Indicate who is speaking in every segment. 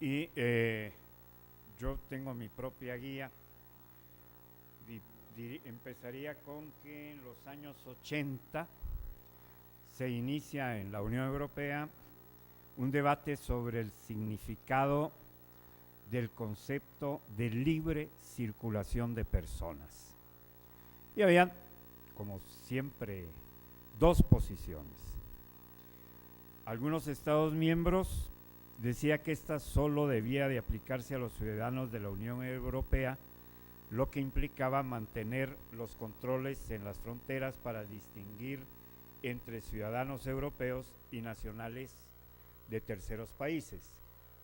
Speaker 1: Y yo tengo mi propia guía. Empezaría con que en los años 80 se inicia en la Unión Europea un debate sobre el significado del concepto de libre circulación de personas. Y había, como siempre, dos posiciones. Algunos Estados miembros decían que esta solo debía de aplicarse a los ciudadanos de la Unión Europea, lo que implicaba mantener los controles en las fronteras para distinguir entre ciudadanos europeos y nacionales de terceros países,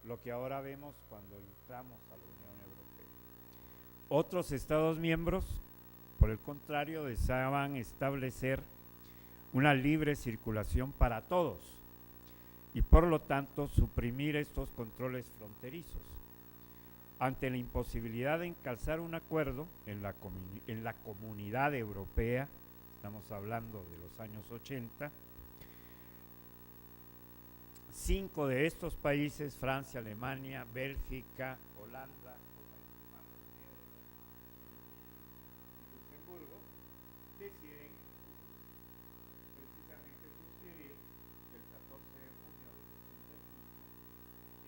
Speaker 1: lo que ahora vemos cuando entramos a la Unión Europea. Otros Estados miembros, por el contrario, deseaban establecer una libre circulación para todos y por lo tanto suprimir estos controles fronterizos. Ante la imposibilidad de encalzar un acuerdo en la comunidad europea, estamos hablando de los años 80, 5 de estos países, Francia, Alemania, Bélgica, Holanda, y Luxemburgo, deciden precisamente suscribir el 14 de junio de 2005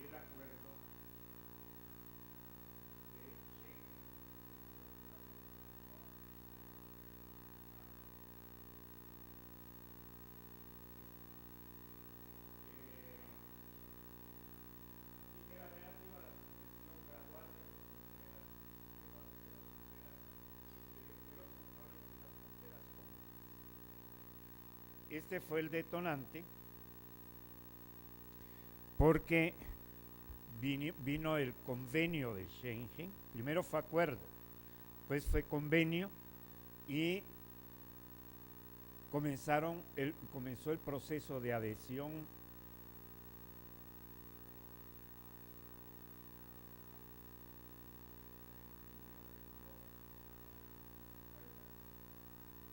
Speaker 1: el acuerdo de Schengen. Este fue el detonante porque vino el convenio de Schengen. Primero fue acuerdo, después fue convenio y comenzó el proceso de adhesión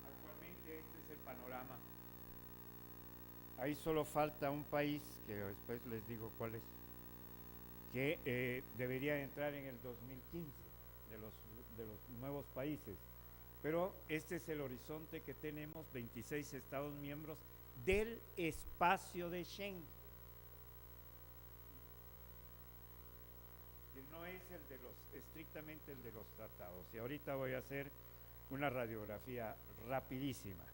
Speaker 1: actualmente. Este es el panorama. Ahí solo falta un país, que después les digo cuál es, que debería entrar en el 2015 de los nuevos países. Pero este es el horizonte que tenemos, 26 Estados miembros del espacio de Schengen, que no es estrictamente el de los tratados. Y ahorita voy a hacer una radiografía rapidísima.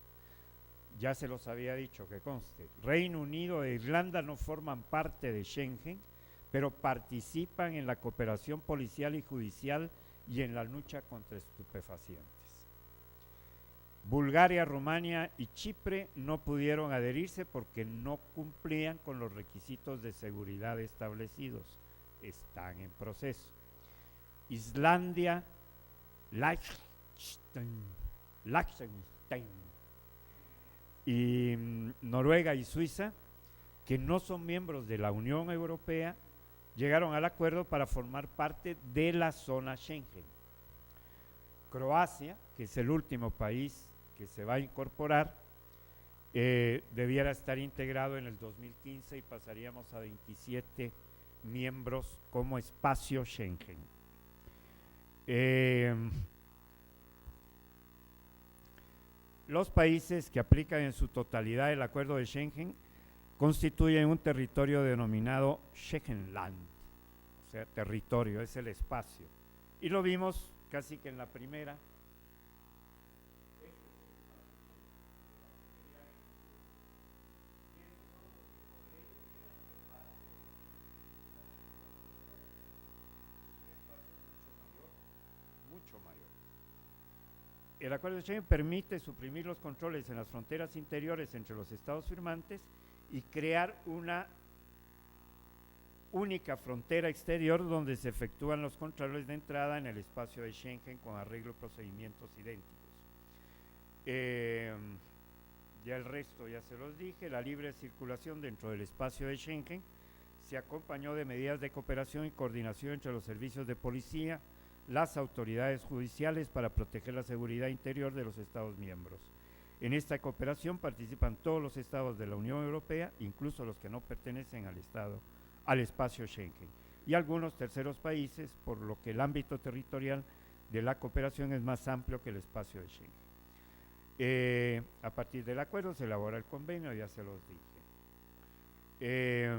Speaker 1: Ya se los había dicho, que conste, Reino Unido e Irlanda no forman parte de Schengen, pero participan en la cooperación policial y judicial y en la lucha contra estupefacientes. Bulgaria, Rumania y Chipre no pudieron adherirse porque no cumplían con los requisitos de seguridad establecidos. Están en proceso. Islandia, Liechtenstein y Noruega y Suiza, que no son miembros de la Unión Europea, llegaron al acuerdo para formar parte de la zona Schengen. Croacia, que es el último país que se va a incorporar, debiera estar integrado en el 2015 y pasaríamos a 27 miembros como espacio Schengen. Los países que aplican en su totalidad el acuerdo de Schengen constituyen un territorio denominado Schengenland, o sea, territorio, es el espacio. Y lo vimos casi que en la primera. Mucho mayor. El acuerdo de Schengen permite suprimir los controles en las fronteras interiores entre los estados firmantes y crear una única frontera exterior donde se efectúan los controles de entrada en el espacio de Schengen con arreglo a procedimientos idénticos. Ya el resto ya se los dije. La libre circulación dentro del espacio de Schengen se acompañó de medidas de cooperación y coordinación entre los servicios de policía, las autoridades judiciales para proteger la seguridad interior de los Estados miembros. En esta cooperación participan todos los estados de la Unión Europea, incluso los que no pertenecen al espacio Schengen. y algunos terceros países, por lo que el ámbito territorial de la cooperación es más amplio que el espacio de Schengen. A partir del acuerdo se elabora el convenio, ya se los dije.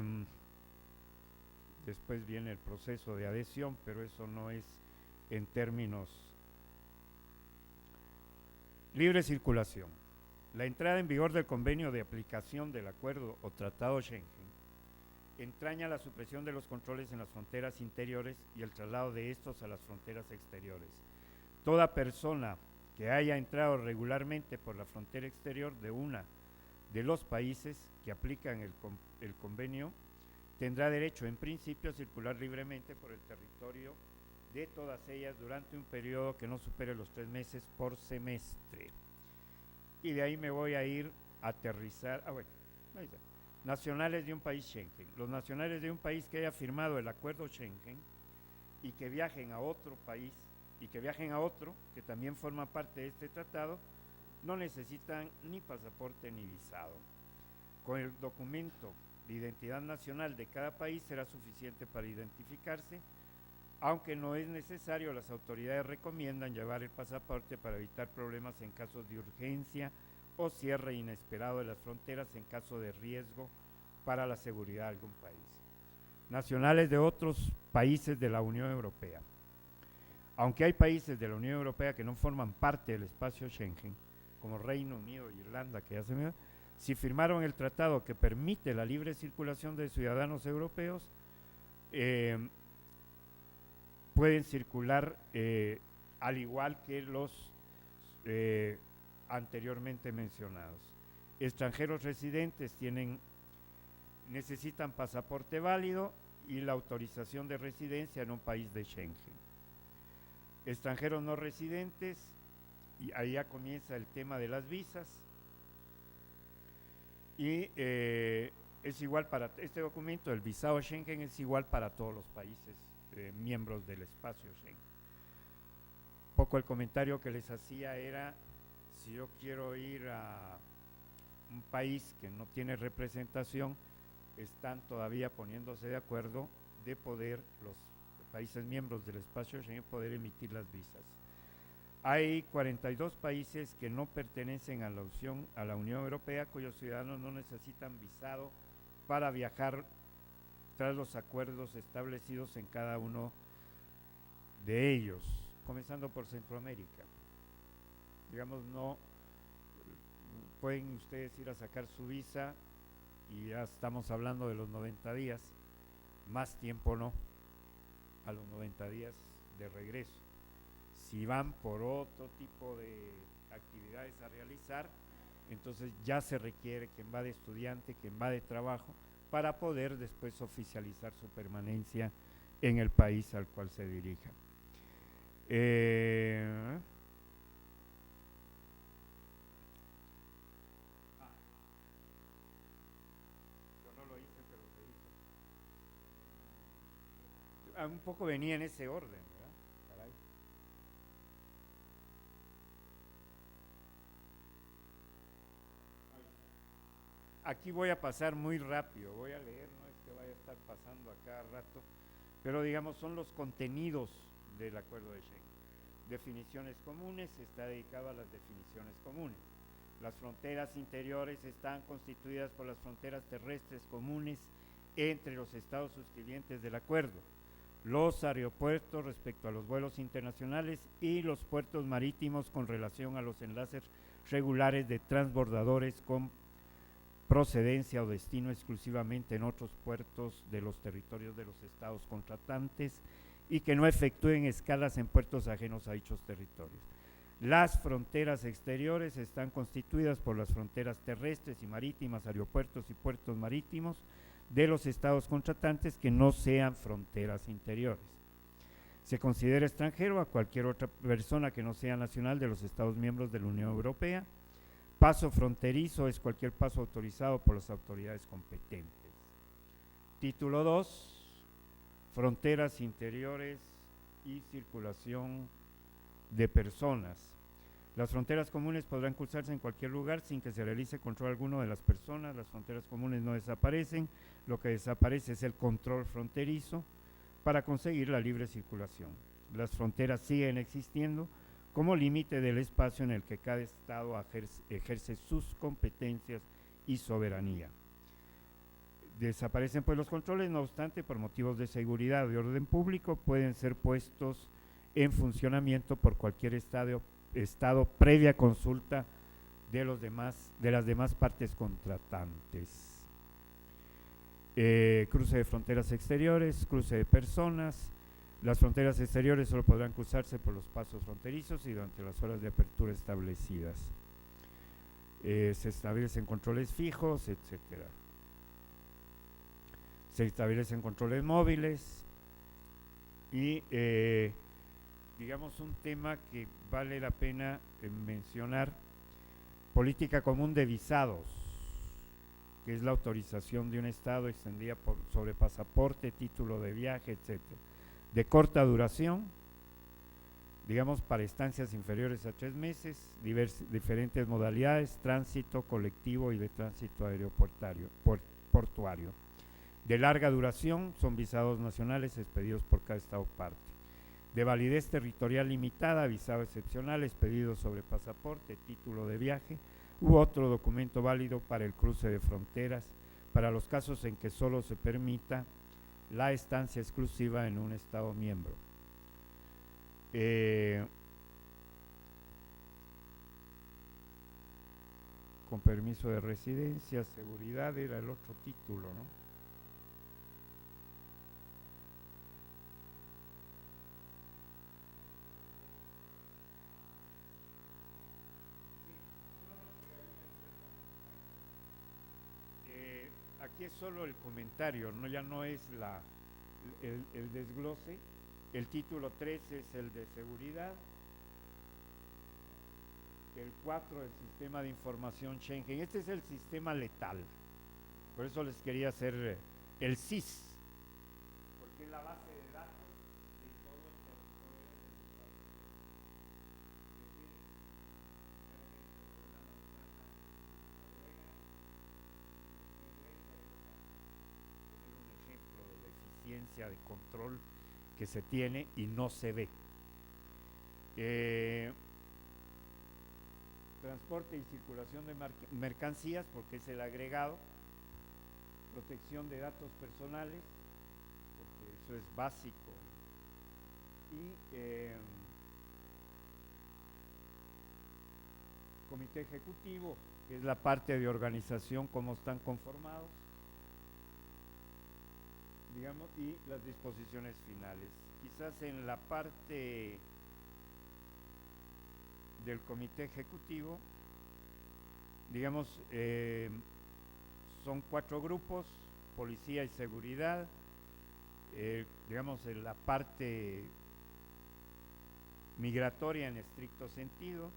Speaker 1: Después viene el proceso de adhesión, pero eso no es en términos libre circulación. La entrada en vigor del convenio de aplicación del acuerdo o tratado Schengen entraña la supresión de los controles en las fronteras interiores y el traslado de estos a las fronteras exteriores. Toda persona que haya entrado regularmente por la frontera exterior de una de los países que aplican el convenio tendrá derecho en principio a circular libremente por el territorio de todas ellas durante un periodo que no supere los 3 meses por semestre. Y de ahí me voy a ir a aterrizar. Bueno, ahí está. Nacionales de un país Schengen. Los nacionales de un país que haya firmado el acuerdo Schengen y que viajen a otro país y que viajen a otro que también forma parte de este tratado no necesitan ni pasaporte ni visado. Con el documento de identidad nacional de cada país será suficiente para identificarse, aunque no es necesario. Las autoridades recomiendan llevar el pasaporte para evitar problemas en casos de urgencia o cierre inesperado de las fronteras en caso de riesgo para la seguridad de algún país. Nacionales de otros países de la Unión Europea. Aunque hay países de la Unión Europea que no forman parte del espacio Schengen, como Reino Unido e Irlanda, que ya se me... si firmaron el tratado que permite la libre circulación de ciudadanos europeos, pueden circular al igual que los anteriormente mencionados. Extranjeros residentes necesitan pasaporte válido y la autorización de residencia en un país de Schengen. Extranjeros no residentes, y ahí ya comienza el tema de las visas, y es igual para este documento, el visado Schengen es igual para todos los países miembros del espacio Schengen. Poco el comentario que les hacía era, si yo quiero ir a un país que no tiene representación, están todavía poniéndose de acuerdo de poder los países miembros del espacio Schengen poder emitir las visas. Hay 42 países que no pertenecen a la Unión Europea cuyos ciudadanos no necesitan visado para viajar tras los acuerdos establecidos en cada uno de ellos, comenzando por Centroamérica. Digamos, no pueden ustedes ir a sacar su visa y ya estamos hablando de los 90 días, más tiempo no, a los 90 días de regreso. Si van por otro tipo de actividades a realizar, entonces ya se requiere quien va de estudiante, quien va de trabajo, para poder después oficializar su permanencia en el país al cual se dirija. Yo no lo hice, pero se hizo. Un poco venía en ese orden, ¿verdad? Caray. Aquí voy a pasar muy rápido, voy a leer, no es que vaya a estar pasando a cada rato, pero digamos son los contenidos del acuerdo de Schengen. Definiciones comunes, está dedicado a las definiciones comunes. Las fronteras interiores están constituidas por las fronteras terrestres comunes entre los estados suscribientes del acuerdo, los aeropuertos respecto a los vuelos internacionales y los puertos marítimos con relación a los enlaces regulares de transbordadores con procedencia o destino exclusivamente en otros puertos de los territorios de los estados contratantes y que no efectúen escalas en puertos ajenos a dichos territorios. Las fronteras exteriores están constituidas por las fronteras terrestres y marítimas, aeropuertos y puertos marítimos de los estados contratantes que no sean fronteras interiores. Se considera extranjero a cualquier otra persona que no sea nacional de los estados miembros de la Unión Europea. Paso fronterizo es cualquier paso autorizado por las autoridades competentes. Título 2, fronteras interiores y circulación de personas. Las fronteras comunes podrán cruzarse en cualquier lugar sin que se realice control alguno de las personas. Las fronteras comunes no desaparecen, lo que desaparece es el control fronterizo. para conseguir la libre circulación. Las fronteras siguen existiendo como límite del espacio en el que cada Estado ejerce sus competencias y soberanía. Desaparecen pues los controles, no obstante, por motivos de seguridad o de orden público, pueden ser puestos en funcionamiento por cualquier estado previa consulta de las demás partes contratantes. Cruce de fronteras exteriores, cruce de personas. Las fronteras exteriores solo podrán cruzarse por los pasos fronterizos y durante las horas de apertura establecidas. Se establecen controles fijos, etcétera. Se establecen controles móviles y digamos un tema que vale la pena mencionar, política común de visados, que es la autorización de un Estado extendida sobre pasaporte, título de viaje, etcétera, de corta duración, digamos para estancias inferiores a 3 meses, diferentes modalidades, tránsito colectivo y de tránsito portuario. De larga duración son visados nacionales expedidos por cada Estado parte. De validez territorial limitada, visado excepcional expedido sobre pasaporte, título de viaje u otro documento válido para el cruce de fronteras, para los casos en que solo se permita la estancia exclusiva en un Estado miembro. Con permiso de residencia, seguridad era el otro título, ¿no? Aquí es solo el comentario, ¿no? Ya no es el desglose. El título 3 es el de seguridad, el 4 el sistema de información Schengen. Este es el sistema letal, por eso les quería hacer el SIS, porque es la base de datos de todo el territorio del Estado. De control que se tiene y no se ve. Transporte y circulación de mercancías, porque es el agregado. Protección de datos personales, porque eso es básico. Y comité ejecutivo, que es la parte de organización, cómo están conformados, digamos, y las disposiciones finales. Quizás en la parte del comité ejecutivo, digamos, son 4 grupos: policía y seguridad, digamos, en la parte migratoria en estricto sentido,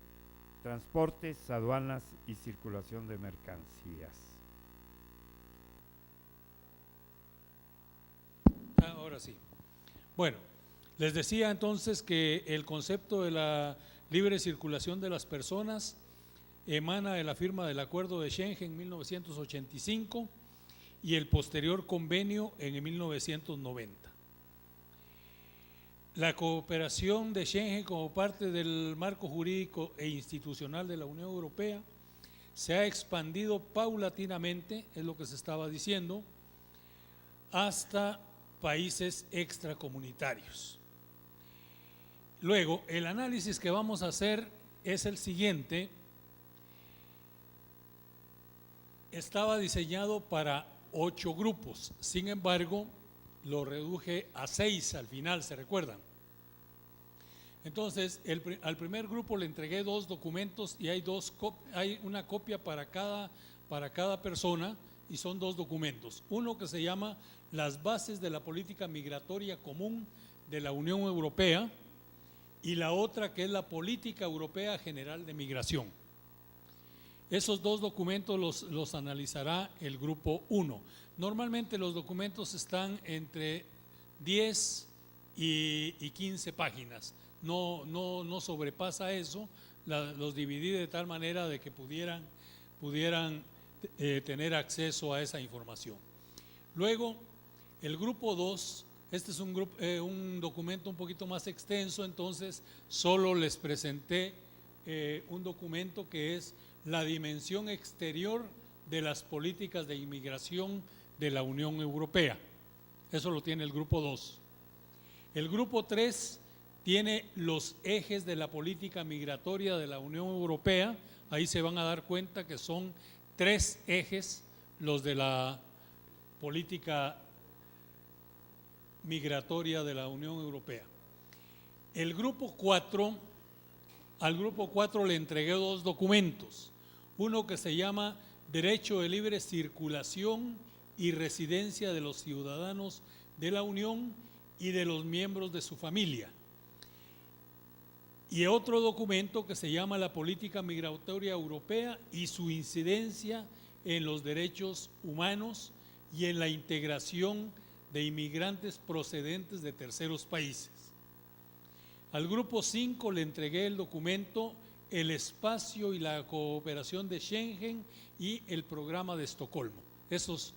Speaker 1: transportes, aduanas y circulación de mercancías.
Speaker 2: Ahora sí. Bueno, les decía entonces que el concepto de la libre circulación de las personas emana de la firma del Acuerdo de Schengen en 1985 y el posterior convenio en 1990. La cooperación de Schengen como parte del marco jurídico e institucional de la Unión Europea se ha expandido paulatinamente, es lo que se estaba diciendo, hasta países extracomunitarios. Luego, el análisis que vamos a hacer es el siguiente. Estaba diseñado para 8 grupos, sin embargo, lo reduje a 6 al final, ¿se recuerdan? Entonces, al primer grupo le entregué 2 documentos y hay una copia para cada persona, y son 2 documentos. Uno que se llama Las bases de la política migratoria común de la Unión Europea, y la otra que es la Política Europea General de Migración. Esos 2 documentos los analizará el grupo 1. Normalmente los documentos están entre 10 y 15 páginas. No sobrepasa eso. Los dividí de tal manera de que pudieran tener acceso a esa información. Luego, el grupo 2 Este es un documento un poquito más extenso, entonces solo les presenté un documento que es la dimensión exterior de las políticas de inmigración de la Unión Europea. Eso lo tiene el grupo 2. El grupo 3 tiene los ejes de la política migratoria de la Unión Europea. Ahí se van a dar cuenta que son 3 ejes los de la política migratoria de la Unión Europea. El grupo 4, al grupo 4 le entregué 2 documentos. Uno que se llama Derecho de Libre Circulación y Residencia de los Ciudadanos de la Unión y de los miembros de su familia. Y otro documento que se llama La Política Migratoria Europea y su incidencia en los derechos humanos y en la integración de inmigrantes procedentes de terceros países. Al grupo 5 le entregué el documento El espacio y la cooperación de Schengen y el programa de Estocolmo. Esos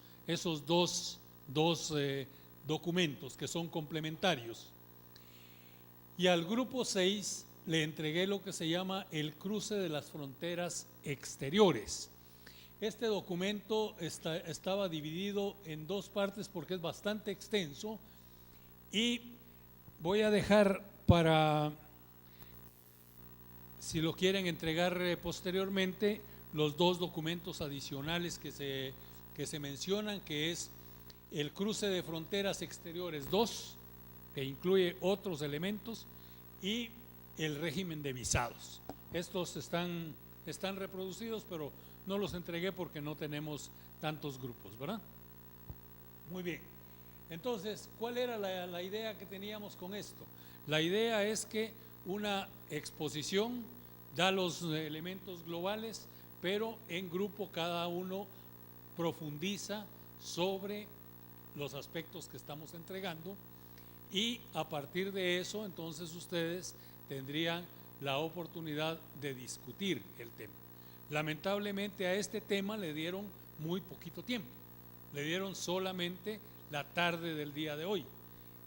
Speaker 2: dos documentos que son complementarios. Y al grupo 6 le entregué lo que se llama el cruce de las fronteras exteriores. Este documento estaba dividido en 2 partes porque es bastante extenso y voy a dejar para, si lo quieren entregar posteriormente, los 2 documentos adicionales que se mencionan, que es el cruce de fronteras exteriores 2, que incluye otros elementos, y el régimen de visados. Estos están reproducidos, pero no los entregué porque no tenemos tantos grupos, ¿verdad? Muy bien. Entonces, ¿cuál era la idea que teníamos con esto? La idea es que una exposición da los elementos globales, pero en grupo cada uno profundiza sobre los aspectos que estamos entregando y a partir de eso entonces ustedes tendrían la oportunidad de discutir el tema. Lamentablemente a este tema le dieron muy poquito tiempo, le dieron solamente la tarde del día de hoy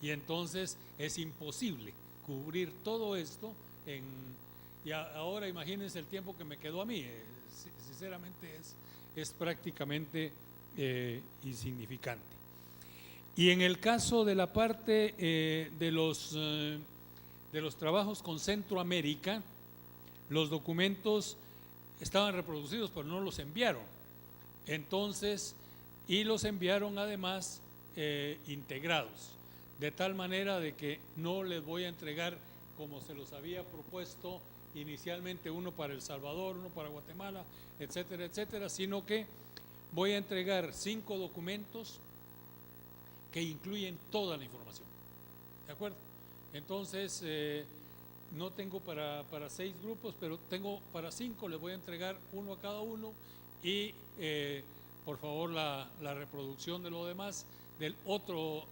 Speaker 2: y entonces es imposible cubrir todo esto y ahora imagínense el tiempo que me quedó a mí, sinceramente es prácticamente insignificante. Y en el caso de la parte de los trabajos con Centroamérica, los documentos estaban reproducidos pero no los enviaron, entonces, y los enviaron además integrados, de tal manera de que no les voy a entregar como se los había propuesto inicialmente, uno para El Salvador, uno para Guatemala, etcétera, etcétera, sino que voy a entregar 5 documentos que incluyen toda la información, ¿de acuerdo? Entonces, no tengo para 6 grupos, pero tengo para 5, les voy a entregar uno a cada uno y por favor la reproducción de lo demás del otro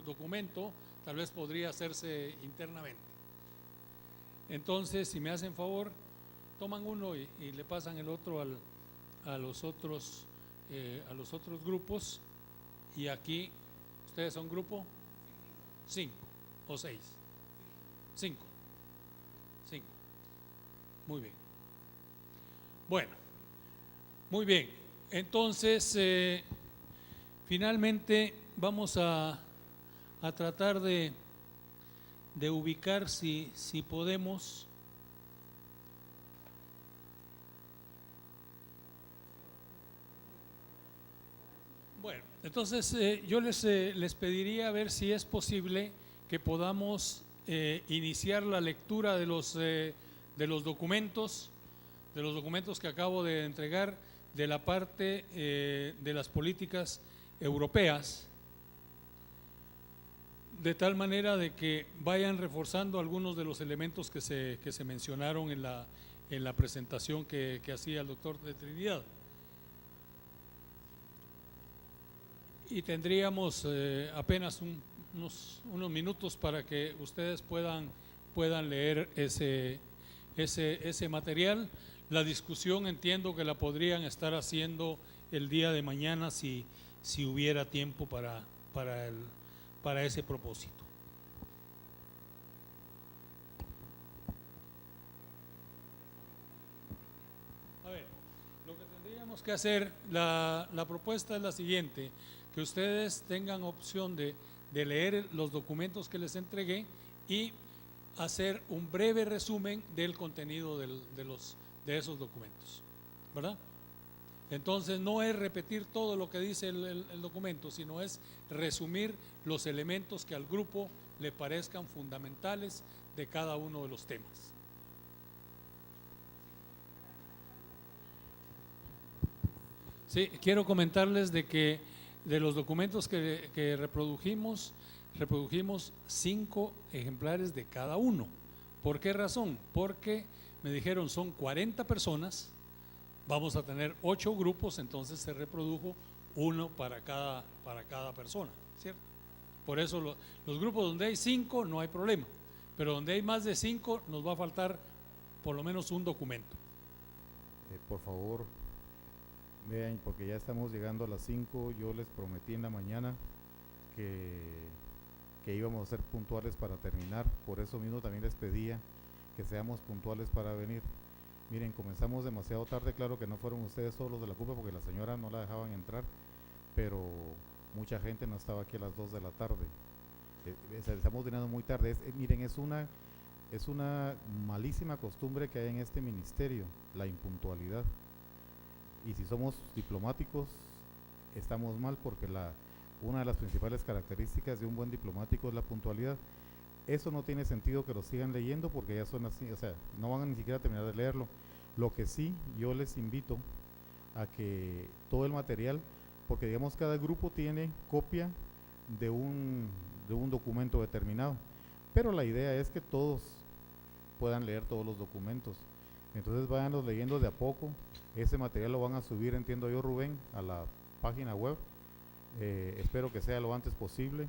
Speaker 2: documento tal vez podría hacerse internamente. Entonces, si me hacen favor, toman uno y le pasan el otro a los otros grupos. Y aquí, ¿ustedes son grupo? 5 o 6. 5. Muy bien. Bueno, muy bien. Entonces, finalmente vamos a tratar de ubicar si podemos. Bueno, entonces yo les pediría a ver si es posible que podamos iniciar la lectura de los documentos que acabo de entregar de la parte de las políticas europeas, de tal manera de que vayan reforzando algunos de los elementos que se mencionaron en la presentación que hacía el doctor de Trinidad. Y tendríamos apenas unos minutos para que ustedes puedan leer ese material. La discusión entiendo que la podrían estar haciendo el día de mañana si hubiera tiempo para para ese propósito. A ver, lo que tendríamos que hacer, la propuesta es la siguiente: que ustedes tengan opción de leer los documentos que les entregué y hacer un breve resumen del contenido de esos documentos, ¿verdad? Entonces no es repetir todo lo que dice el documento, sino es resumir los elementos que al grupo le parezcan fundamentales de cada uno de los temas. Sí, quiero comentarles de que de los documentos que reprodujimos 5 ejemplares de cada uno. ¿Por qué razón? Porque me dijeron son 40 personas, vamos a tener 8 grupos, entonces se reprodujo uno para cada persona, ¿cierto? Por eso los grupos donde hay 5 no hay problema, pero donde hay más de 5 nos va a faltar por lo menos un documento.
Speaker 3: Por favor, vean, porque ya estamos llegando a las 5, yo les prometí en la mañana que íbamos a ser puntuales para terminar, por eso mismo también les pedía que seamos puntuales para venir. Miren, comenzamos demasiado tarde, claro que no fueron ustedes solos de la culpa porque la señora no la dejaban entrar, pero mucha gente no estaba aquí a las 2 de la tarde. Estamos terminando muy tarde. Miren, es una malísima costumbre que hay en este ministerio, la impuntualidad. Y si somos diplomáticos, estamos mal porque una de las principales características de un buen diplomático es la puntualidad. Eso no tiene sentido que lo sigan leyendo porque ya son así, o sea, no van a ni siquiera terminar de leerlo. Lo que sí, yo les invito a que todo el material, porque digamos cada grupo tiene copia de un documento determinado, pero la idea es que todos puedan leer todos los documentos. Entonces váyanlos leyendo de a poco. Ese material lo van a subir, entiendo yo, Rubén, a la página web. Espero que sea lo antes posible.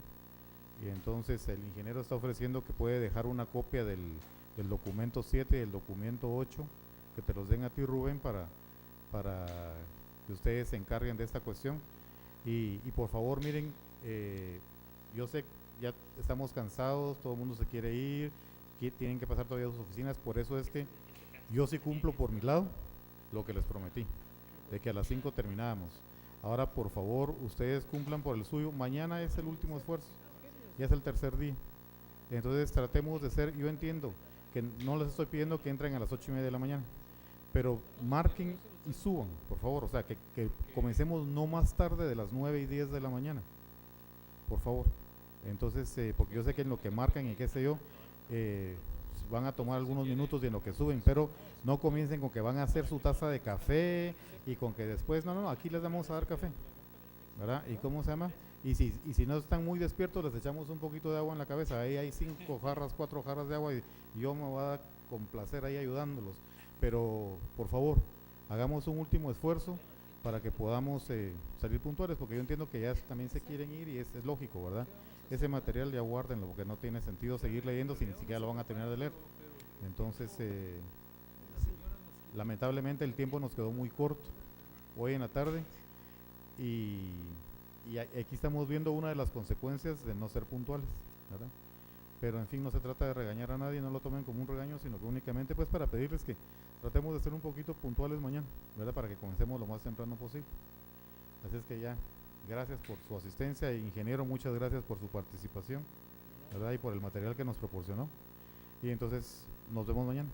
Speaker 3: Y entonces el ingeniero está ofreciendo que puede dejar una copia del documento 7 y del documento 8, que te los den a ti, Rubén, para que ustedes se encarguen de esta cuestión. Y por favor, miren, yo sé, ya estamos cansados, todo el mundo se quiere ir, tienen que pasar todavía a sus oficinas, por eso es que yo sí cumplo por mi lado lo que les prometí, de que a las 5 terminábamos. Ahora, por favor, ustedes cumplan por el suyo. Mañana es el último esfuerzo, ya es el tercer día. Entonces tratemos de ser, yo entiendo que no les estoy pidiendo que entren a las 8:30 de la mañana, pero marquen y suban, por favor, o sea, que comencemos no más tarde de las 9:10 de la mañana, por favor. Entonces, porque yo sé que en lo que marcan y qué sé yo, van a tomar algunos minutos y en lo que suben, pero no comiencen con que van a hacer su taza de café y con que después, no, aquí les vamos a dar café, ¿verdad? ¿Y cómo se llama? Y si no están muy despiertos, les echamos un poquito de agua en la cabeza. Ahí hay 5 jarras, 4 jarras de agua y yo me voy a complacer ahí ayudándolos. Pero, por favor, hagamos un último esfuerzo para que podamos salir puntuales, porque yo entiendo que ya también se quieren ir y es lógico, ¿verdad? Ese material ya guárdenlo, porque no tiene sentido seguir leyendo si ni siquiera lo van a terminar de leer. Entonces, lamentablemente el tiempo nos quedó muy corto hoy en la tarde y aquí estamos viendo una de las consecuencias de no ser puntuales, ¿verdad? Pero en fin, no se trata de regañar a nadie, no lo tomen como un regaño, sino que únicamente pues para pedirles que tratemos de ser un poquito puntuales mañana, ¿verdad? Para que comencemos lo más temprano posible. Así es que ya, gracias por su asistencia, ingeniero, muchas gracias por su participación, ¿verdad? Y por el material que nos proporcionó. Y entonces, nos vemos mañana.